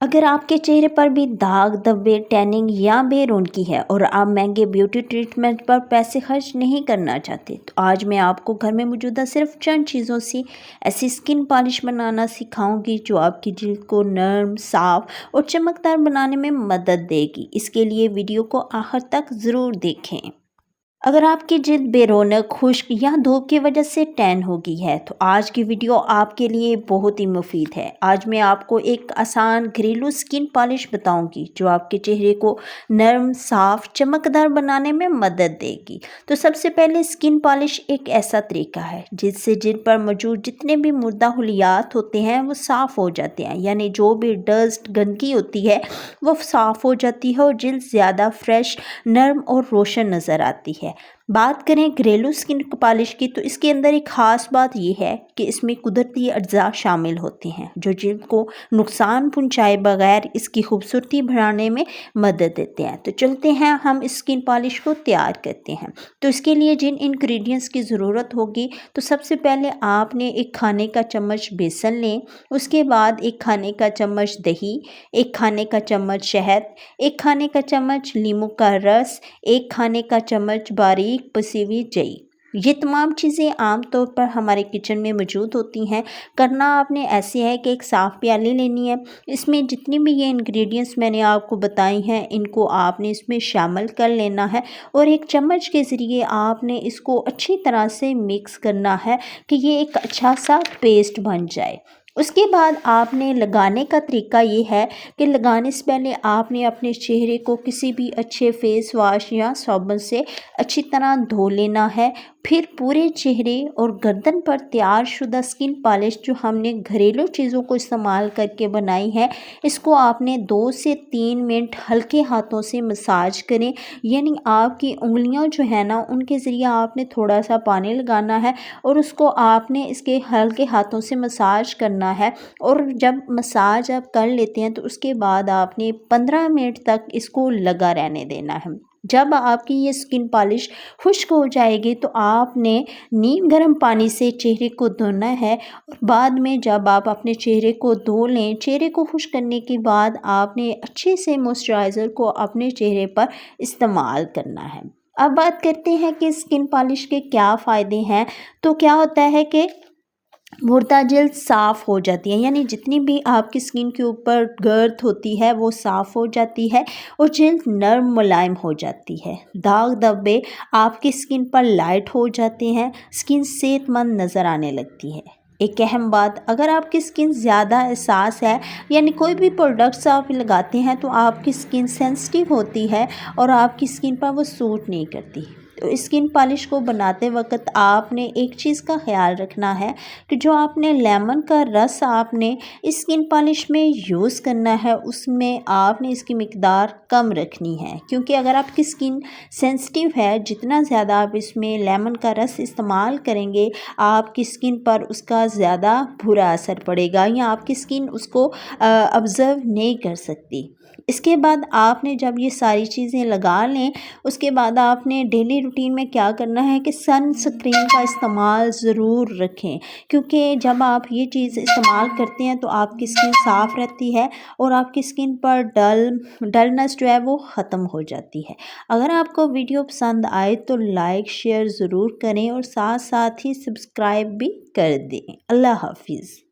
اگر آپ کے چہرے پر بھی داغ، دھبے، ٹیننگ یا بے رونقی ہے اور آپ مہنگے بیوٹی ٹریٹمنٹ پر پیسے خرچ نہیں کرنا چاہتے، تو آج میں آپ کو گھر میں موجودہ صرف چند چیزوں سے ایسی اسکن پالش بنانا سکھاؤں گی جو آپ کی جلد کو نرم، صاف اور چمکدار بنانے میں مدد دے گی۔ اس کے لیے ویڈیو کو آخر تک ضرور دیکھیں۔ اگر آپ کی جلد بے رونق، خشک یا دھوپ کی وجہ سے ٹین ہو گئی ہے تو آج کی ویڈیو آپ کے لیے بہت ہی مفید ہے۔ آج میں آپ کو ایک آسان گھریلو اسکن پالش بتاؤں گی جو آپ کے چہرے کو نرم، صاف، چمکدار بنانے میں مدد دے گی۔ تو سب سے پہلے اسکن پالش ایک ایسا طریقہ ہے جس سے جلد پر موجود جتنے بھی مردہ خلیات ہوتے ہیں وہ صاف ہو جاتے ہیں، یعنی جو بھی ڈسٹ، گندگی ہوتی ہے وہ صاف ہو جاتی ہے اور جلد زیادہ فریش، نرم اور روشن نظر آتی ہے۔ بات کریں گھریلو اسکن پالش کی تو اس کے اندر ایک خاص بات یہ ہے کہ اس میں قدرتی اجزاء شامل ہوتے ہیں جو جلد کو نقصان پہنچائے بغیر اس کی خوبصورتی بڑھانے میں مدد دیتے ہیں۔ تو چلتے ہیں ہم اسکن پالش کو تیار کرتے ہیں۔ تو اس کے لیے جن انگریڈینٹس کی ضرورت ہوگی تو سب سے پہلے آپ نے ایک کھانے کا چمچ بیسن لیں، اس کے بعد ایک کھانے کا چمچ دہی، ایک کھانے کا چمچ شہد، ایک کھانے کا چمچ لیموں کا رس، ایک کھانے کا چمچ باریک پسی ہوئی جئی۔ یہ تمام چیزیں عام طور پر ہمارے کچن میں موجود ہوتی ہیں۔ کرنا آپ نے ایسے ہے کہ ایک صاف پیالی لینی ہے، اس میں جتنی بھی یہ انگریڈینٹس میں نے آپ کو بتائی ہیں ان کو آپ نے اس میں شامل کر لینا ہے اور ایک چمچ کے ذریعے آپ نے اس کو اچھی طرح سے مکس کرنا ہے کہ یہ ایک اچھا سا پیسٹ بن جائے۔ اس کے بعد آپ نے لگانے کا طریقہ یہ ہے کہ لگانے سے پہلے آپ نے اپنے چہرے کو کسی بھی اچھے فیس واش یا صابن سے اچھی طرح دھو لینا ہے۔ پھر پورے چہرے اور گردن پر تیار شدہ اسکن پالش جو ہم نے گھریلو چیزوں کو استعمال کر کے بنائی ہے، اس کو آپ نے 2 سے 3 منٹ ہلکے ہاتھوں سے مساج کریں، یعنی آپ کی انگلیاں جو ہے نا ان کے ذریعے آپ نے تھوڑا سا پانی لگانا ہے اور اس کو آپ نے اس کے ہلکے ہاتھوں سے مساج کرنا ہے۔ اور جب مساج آپ کر لیتے ہیں تو اس کے بعد آپ نے 15 منٹ تک اس کو لگا رہنے دینا ہے۔ جب آپ کی یہ اسکن پالش خشک ہو جائے گی تو آپ نے نیم گرم پانی سے چہرے کو دھونا ہے اور بعد میں جب آپ اپنے چہرے کو دھو لیں، چہرے کو خشک کرنے کے بعد آپ نے اچھے سے موئسچرائزر کو اپنے چہرے پر استعمال کرنا ہے۔ اب بات کرتے ہیں کہ اسکن پالش کے کیا فائدے ہیں۔ تو کیا ہوتا ہے کہ مردہ جلد صاف ہو جاتی ہے، یعنی جتنی بھی آپ کی اسکن کے اوپر گرد ہوتی ہے وہ صاف ہو جاتی ہے اور جلد نرم ملائم ہو جاتی ہے۔ داغ دھبے آپ کی اسکن پر لائٹ ہو جاتے ہیں، اسکن صحت مند نظر آنے لگتی ہے۔ ایک اہم بات، اگر آپ کی اسکن زیادہ حساس ہے، یعنی کوئی بھی پروڈکٹس آپ لگاتے ہیں تو آپ کی اسکن سینسٹیو ہوتی ہے اور آپ کی اسکن پر وہ سوٹ نہیں کرتی، تو اسکن پالش کو بناتے وقت آپ نے ایک چیز کا خیال رکھنا ہے کہ جو آپ نے لیمن کا رس آپ نے اسکن پالش میں یوز کرنا ہے اس میں آپ نے اس کی مقدار کم رکھنی ہے، کیونکہ اگر آپ کی اسکن سینسٹیو ہے، جتنا زیادہ آپ اس میں لیمن کا رس استعمال کریں گے آپ کی اسکن پر اس کا زیادہ برا اثر پڑے گا یا آپ کی اسکن اس کو ابزرو نہیں کر سکتی۔ اس کے بعد آپ نے جب یہ ساری چیزیں لگا لیں اس کے بعد آپ نے ڈیلی روٹین میں کیا کرنا ہے کہ سن سکرین کا استعمال ضرور رکھیں، کیونکہ جب آپ یہ چیز استعمال کرتے ہیں تو آپ کی اسکن صاف رہتی ہے اور آپ کی اسکن پر ڈلنس جو ہے وہ ختم ہو جاتی ہے۔ اگر آپ کو ویڈیو پسند آئے تو لائک شیئر ضرور کریں اور ساتھ ساتھ ہی سبسکرائب بھی کر دیں۔ اللہ حافظ۔